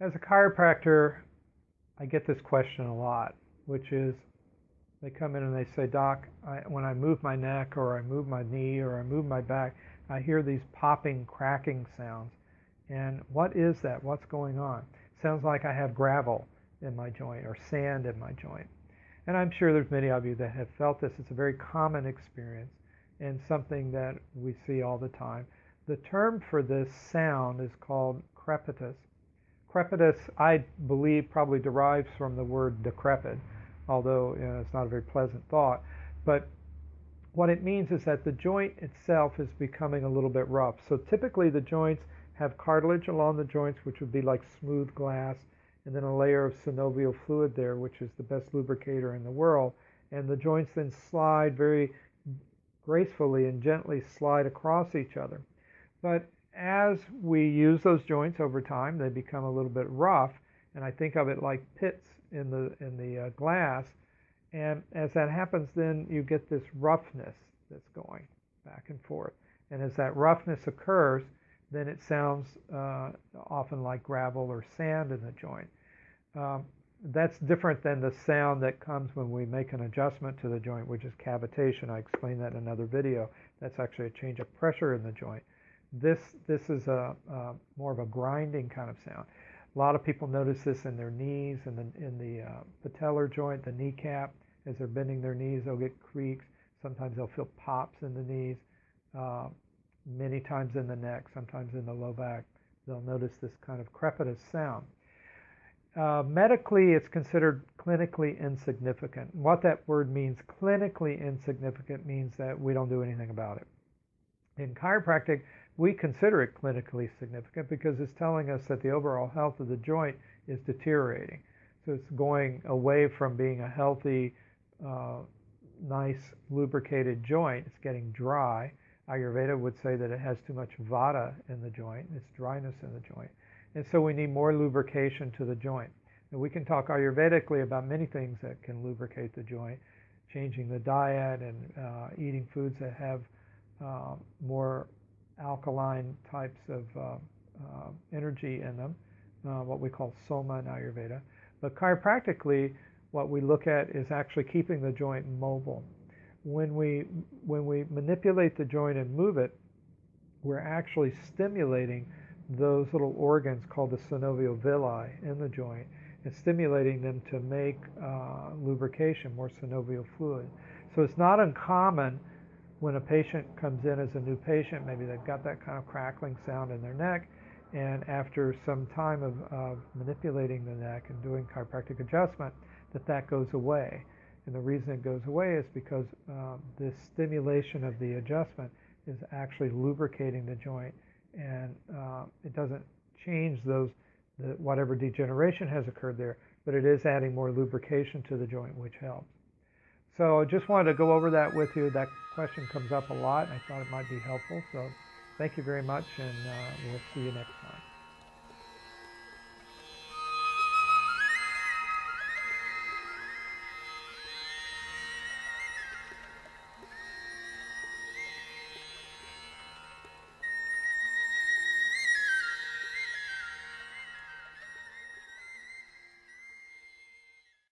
As a chiropractor, I get this question a lot, which is they come in and they say, Doc, when I move my neck or I move my knee or I move my back, I hear these popping, cracking sounds. And what is that? What's going on? Sounds like I have gravel in my joint or sand in my joint. And I'm sure there's many of you that have felt this. It's a very common experience and something that we see all the time. The term for this sound is called crepitus. Crepitus, I believe, probably derives from the word decrepit, although it's not a very pleasant thought. But what it means is that the joint itself is becoming a little bit rough. So typically the joints have cartilage along the joints, which would be like smooth glass, and then a layer of synovial fluid there, which is the best lubricator in the world. And the joints then slide very gracefully and gently slide across each other. But as we use those joints over time, they become a little bit rough, and I think of it like pits in the glass. And as that happens, then you get this roughness that's going back and forth. And as that roughness occurs, then it sounds often like gravel or sand in the joint. That's different than the sound that comes when we make an adjustment to the joint, which is cavitation. I explained that in another video. That's actually a change of pressure in the joint. This is more of a grinding kind of sound. A lot of people notice this in their knees and in the patellar joint, the kneecap. As they're bending their knees, they'll get creaks. Sometimes they'll feel pops in the knees. Many times in the neck, sometimes in the low back, they'll notice this kind of crepitus sound. Medically, it's considered clinically insignificant. What that word means, clinically insignificant, means that we don't do anything about it. In chiropractic, we consider it clinically significant because it's telling us that the overall health of the joint is deteriorating. So it's going away from being a healthy, nice, lubricated joint. It's getting dry. Ayurveda would say that it has too much vata in the joint. It's dryness in the joint. And so we need more lubrication to the joint. And we can talk Ayurvedically about many things that can lubricate the joint, changing the diet and eating foods that have more alkaline types of energy in them, what we call soma in Ayurveda. But chiropractically, what we look at is actually keeping the joint mobile. When we manipulate the joint and move it, we're actually stimulating those little organs called the synovial villi in the joint and stimulating them to make lubrication, more synovial fluid. So it's not uncommon when a patient comes in as a new patient, maybe they've got that kind of crackling sound in their neck, and after some time of manipulating the neck and doing chiropractic adjustment, that goes away. And the reason it goes away is because this stimulation of the adjustment is actually lubricating the joint, and it doesn't change whatever degeneration has occurred there, but it is adding more lubrication to the joint, which helps. So I just wanted to go over that with you. That question comes up a lot, and I thought it might be helpful. So thank you very much, and we'll see you next time.